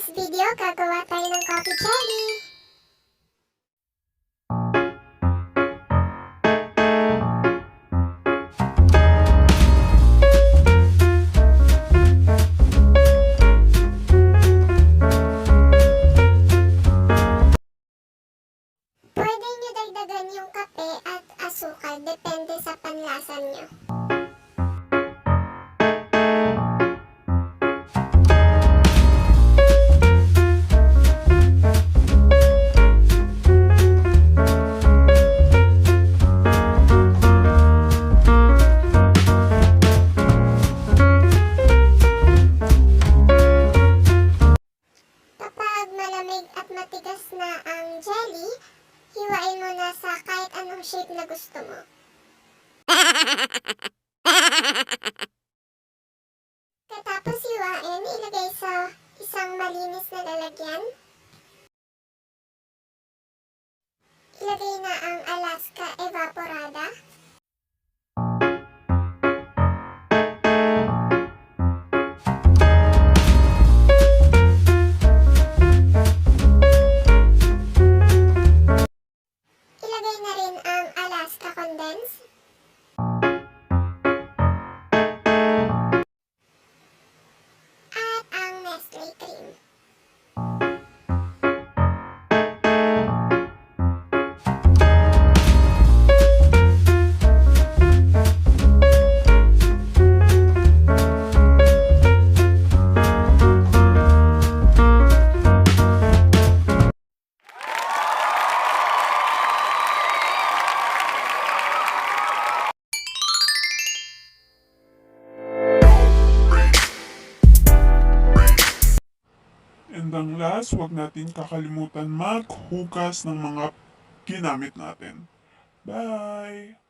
today's video, gagawa tayo ng coffee jelly. Pwede nyo dagdagan yung kape at asukal, depende sa panlasa nyo. Malamig at matigas na ang jelly, hiwain mo na sa kahit anong shape na gusto mo. Katapos hiwain, ilagay sa isang malinis na lalagyan. Ilagay na ang Alaska evaporada. And ang last, huwag natin kakalimutan maghugas ng mga ginamit natin. Bye!